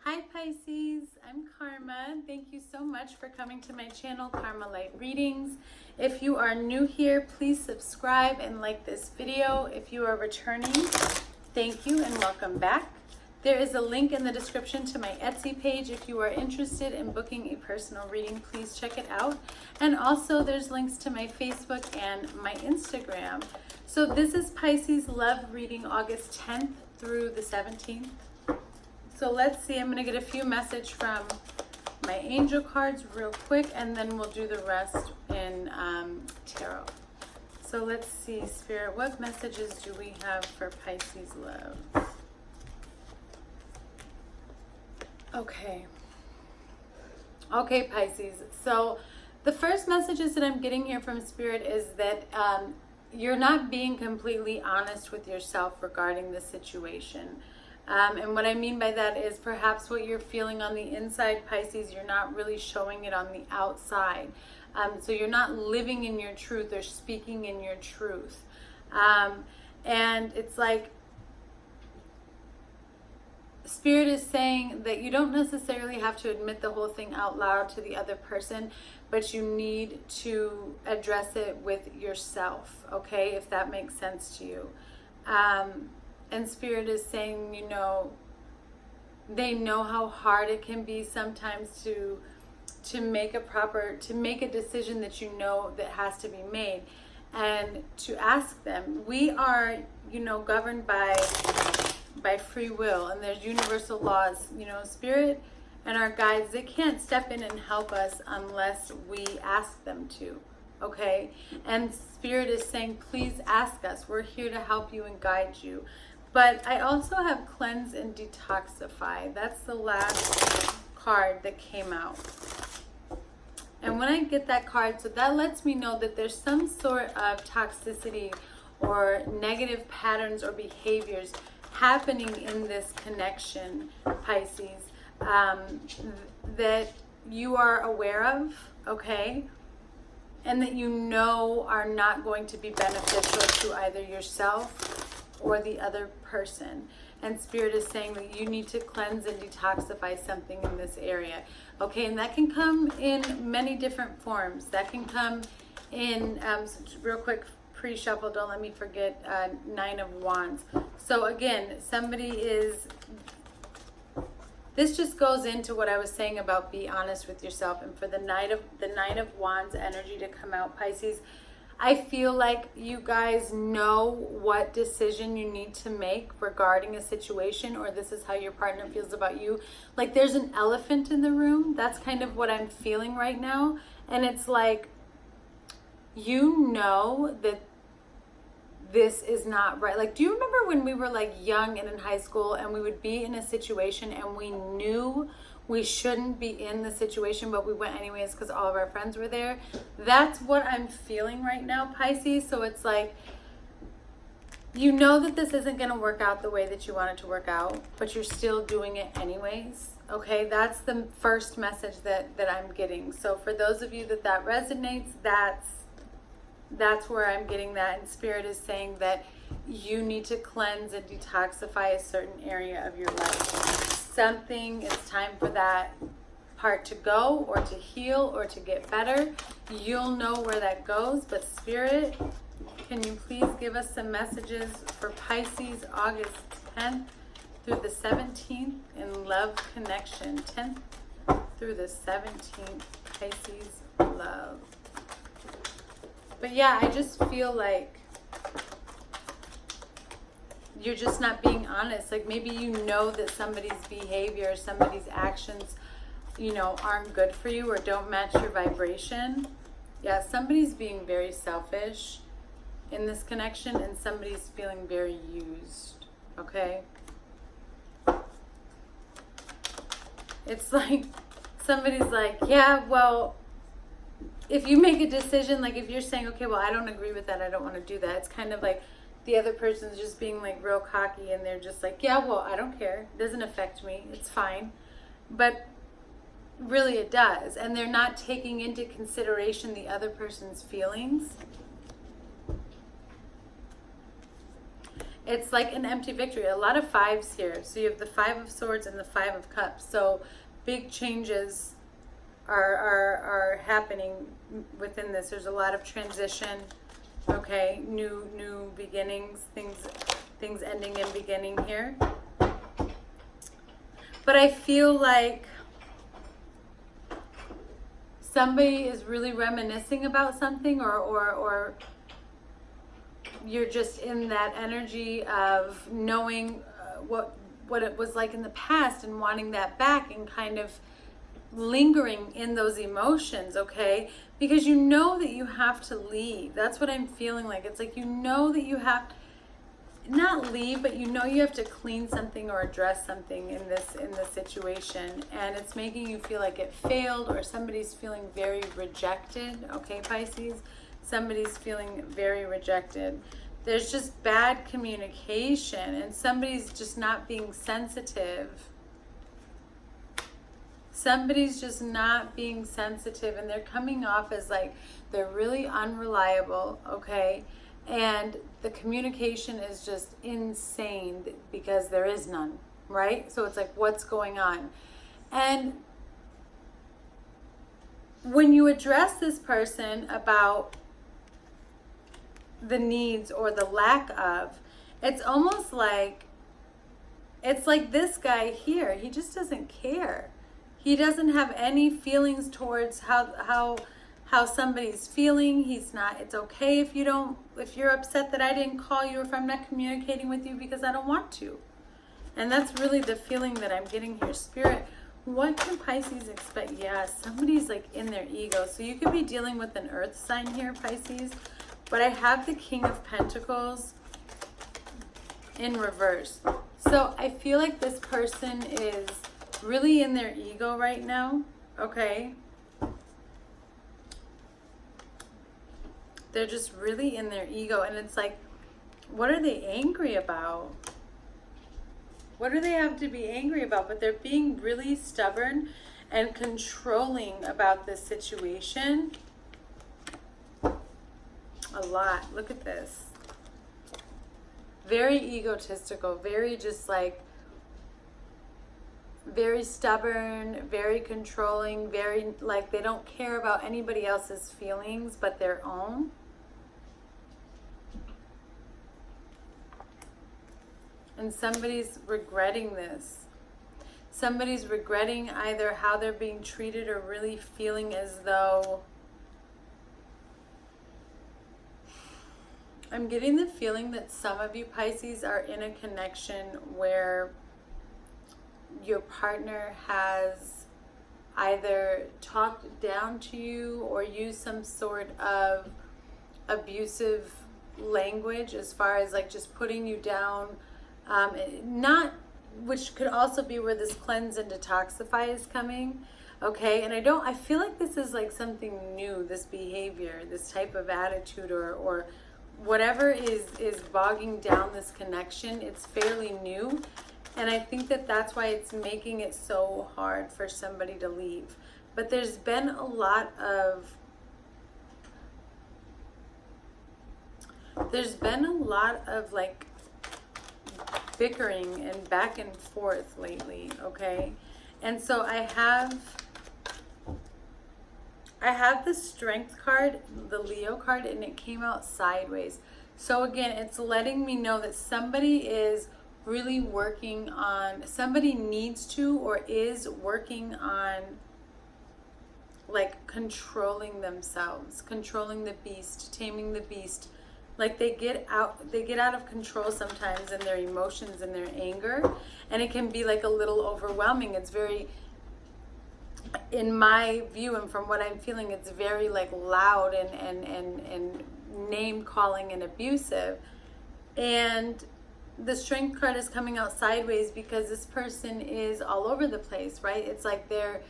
Hi Pisces, I'm Karma. Thank you so much for coming to my channel, Karma Light Readings. If you are new here, please subscribe and like this video. If you are returning, thank you and welcome back. There is a link in the description to my Etsy page. If you are interested in booking a personal reading, please check it out. And also there's links to my Facebook and my Instagram. So this is Pisces Love Reading August 10th through the 17th. So let's see, I'm going to get a few messages from my angel cards real quick, and then we'll do the rest in tarot. So let's see, Spirit, what messages do we have for Pisces love? Okay, Pisces. So the first messages that I'm getting here from Spirit is that you're not being completely honest with yourself regarding the situation. And what I mean by that is perhaps what you're feeling on the inside, Pisces, you're not really showing it on the outside. So you're not living in your truth or speaking in your truth. And it's like Spirit is saying that you don't necessarily have to admit the whole thing out loud to the other person, but you need to address it with yourself, okay, if that makes sense to you. And Spirit is saying, you know, they know how hard it can be sometimes to make a decision that you know that has to be made, and to ask them. We are, you know, governed by free will, and there's universal laws. You know, Spirit and our guides, they can't step in and help us unless we ask them to. Okay? And Spirit is saying, please ask us. We're here to help you and guide you. But I also have cleanse and detoxify. That's the last card that came out. And when I get that card, so that lets me know that there's some sort of toxicity or negative patterns or behaviors happening in this connection, Pisces, that you are aware of, okay? And that you know are not going to be beneficial to either yourself or the other person. And Spirit is saying that you need to cleanse and detoxify something in this area. Okay, and that can come in many different forms. That can come in, real quick, pre-shuffle, don't let me forget, Nine of Wands. So again, somebody is, this just goes into what I was saying about be honest with yourself. And for the Nine of Wands energy to come out, Pisces, I feel like you guys know what decision you need to make regarding a situation, or this is how your partner feels about you. Like there's an elephant in the room. That's kind of what I'm feeling right now. And it's like, you know that this is not right. Like, do you remember when we were like young and in high school and we would be in a situation and we knew we shouldn't be in the situation, but we went anyways because all of our friends were there? That's what I'm feeling right now, Pisces. So it's like, you know that this isn't going to work out the way that you want it to work out, but you're still doing it anyways. Okay, that's the first message that I'm getting. So for those of you that resonates, that's where I'm getting that. And Spirit is saying that you need to cleanse and detoxify a certain area of your life. Something, it's time for that part to go, or to heal, or to get better. You'll know where that goes. But Spirit, can you please give us some messages for Pisces August 10th through the 17th in love connection? 10th through the 17th, Pisces love. But yeah, I just feel like you're just not being honest. Like maybe you know that somebody's behavior, somebody's actions, you know, aren't good for you or don't match your vibration. Yeah, somebody's being very selfish in this connection, and somebody's feeling very used, okay? It's like somebody's like, yeah, well, if you make a decision, like if you're saying, okay, well, I don't agree with that, I don't want to do that, it's kind of like the other person's just being like real cocky, and they're just like, yeah, well, I don't care, it doesn't affect me, it's fine. But really it does, and they're not taking into consideration the other person's feelings. It's like an empty victory. A lot of fives here. So you have the Five of Swords and the Five of Cups. So big changes are happening within this. There's a lot of transition, okay? New beginnings, things ending and beginning here. But I feel like somebody is really reminiscing about something, or you're just in that energy of knowing what it was like in the past and wanting that back and kind of lingering in those emotions, okay? Because you know that you have to leave. That's what I'm feeling like. It's like you know that you have to not leave, but you know you have to clean something or address something in this situation, and it's making you feel like it failed, or somebody's feeling very rejected, okay, Pisces? Somebody's feeling very rejected. There's just bad communication, and somebody's just not being sensitive. Somebody's just not being sensitive, and they're coming off as like they're really unreliable, okay? And the communication is just insane because there is none, right? So it's like, what's going on? And when you address this person about the needs or the lack of, it's almost like, it's like this guy here, he just doesn't care. He doesn't have any feelings towards how somebody's feeling. He's not, it's okay if you're upset that I didn't call you, or if I'm not communicating with you because I don't want to. And that's really the feeling that I'm getting here. Spirit, what can Pisces expect? Yeah, somebody's like in their ego. So you could be dealing with an earth sign here, Pisces. But I have the King of Pentacles in reverse. So I feel like this person is really in their ego right now, okay? They're just really in their ego, and it's like, what are they angry about? What do they have to be angry about? But they're being really stubborn and controlling about this situation. A lot. Look at this. Very egotistical, very just like, very stubborn, very controlling, very like they don't care about anybody else's feelings but their own. And somebody's regretting this. Somebody's regretting either how they're being treated, or really feeling as though, I'm getting the feeling that some of you Pisces are in a connection where your partner has either talked down to you or used some sort of abusive language, as far as like just putting you down, which could also be where this cleanse and detoxify is coming, okay? And I feel like this is like something new, this behavior, this type of attitude, or whatever is bogging down this connection. It's fairly new. And I think that that's why it's making it so hard for somebody to leave. But there's been a lot of like bickering and back and forth lately, okay? And so I have the Strength card, the Leo card, and it came out sideways. So again, it's letting me know that somebody is really working on, somebody needs to or is working on like controlling themselves, controlling the beast, taming the beast. Like they get out of control sometimes in their emotions and their anger, and it can be like a little overwhelming. It's very, in my view and from what I'm feeling, it's very like loud and name calling and abusive. And the Strength card is coming out sideways because this person is all over the place, right? It's like they're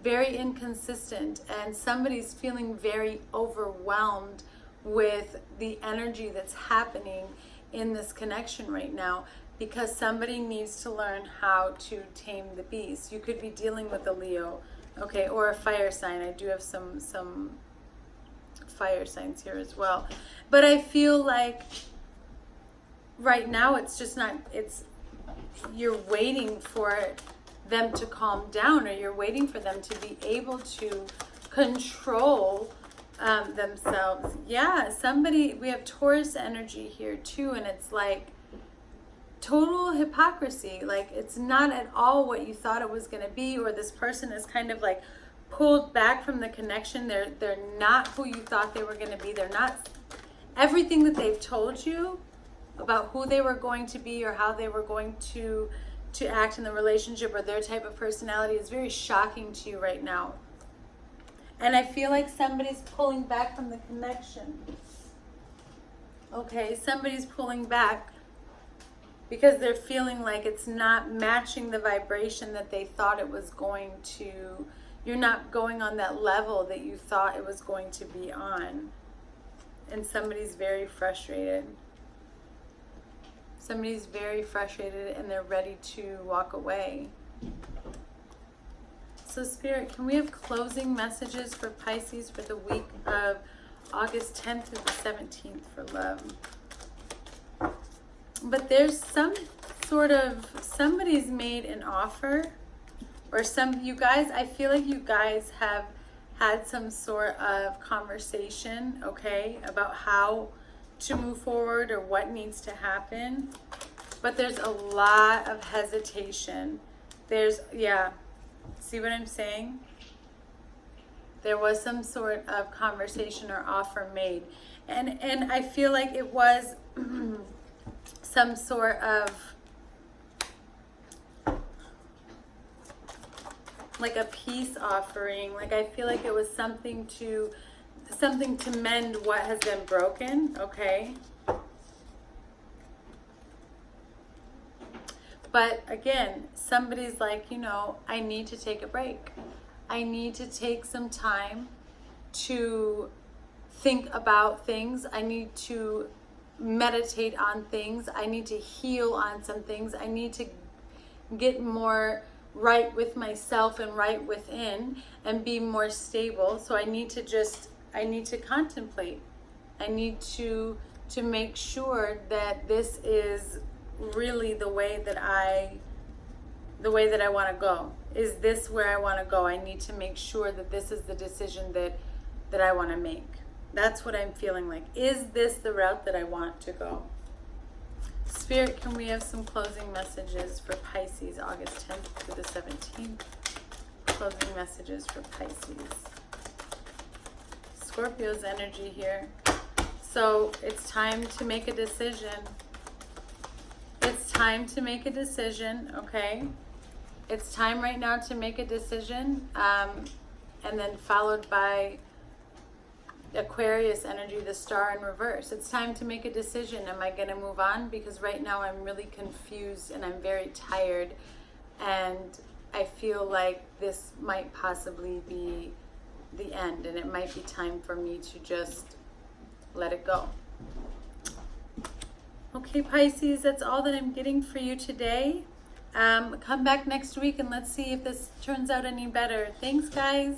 very inconsistent, and somebody's feeling very overwhelmed with the energy that's happening in this connection right now, because somebody needs to learn how to tame the beast. You could be dealing with a Leo, okay, or a fire sign. I do have some fire signs here as well. But I feel like right now it's just not, you're waiting for them to calm down, or you're waiting for them to be able to control themselves. Yeah, somebody, we have Taurus energy here too, and it's like total hypocrisy. Like, it's not at all what you thought it was going to be, or this person is kind of like pulled back from the connection. They're not who you thought they were going to be. They're not everything that they've told you about who they were going to be or how they were going to act in the relationship, or their type of personality is very shocking to you right now. And I feel like somebody's pulling back from the connection. Okay, somebody's pulling back because they're feeling like it's not matching the vibration that they thought it was going to. You're not going on that level that you thought it was going to be on. And somebody's very frustrated. Somebody's very frustrated and they're ready to walk away. So Spirit, can we have closing messages for Pisces for the week of August 10th through the 17th for love? But there's some sort of, somebody's made an offer, or you guys, I feel like you guys have had some sort of conversation, okay, about how to move forward or what needs to happen. But there's a lot of hesitation. See what I'm saying? There was some sort of conversation or offer made. And I feel like it was some sort of like a peace offering. Like, I feel like it was something to mend what has been broken, okay? But again, somebody's like, I need to take a break. I need to take some time to think about things. I need to meditate on things. I need to heal on some things. I need to get more right with myself and right within and be more stable. So I need to contemplate. I need to make sure that this is really the way that I want to go. Is this where I want to go? I need to make sure that this is the decision that I want to make. That's what I'm feeling like. Is this the route that I want to go? Spirit, can we have some closing messages for Pisces, August 10th through the 17th? Closing messages for Pisces. Scorpio's energy here. So it's time to make a decision. It's time to make a decision, okay? It's time right now to make a decision, and then followed by Aquarius energy, the star in reverse. It's time to make a decision. Am I going to move on? Because right now I'm really confused and I'm very tired, and I feel like this might possibly be the end, and it might be time for me to just let it go. Okay, Pisces, that's all that I'm getting for you today. Come back next week and let's see if this turns out any better. Thanks, guys.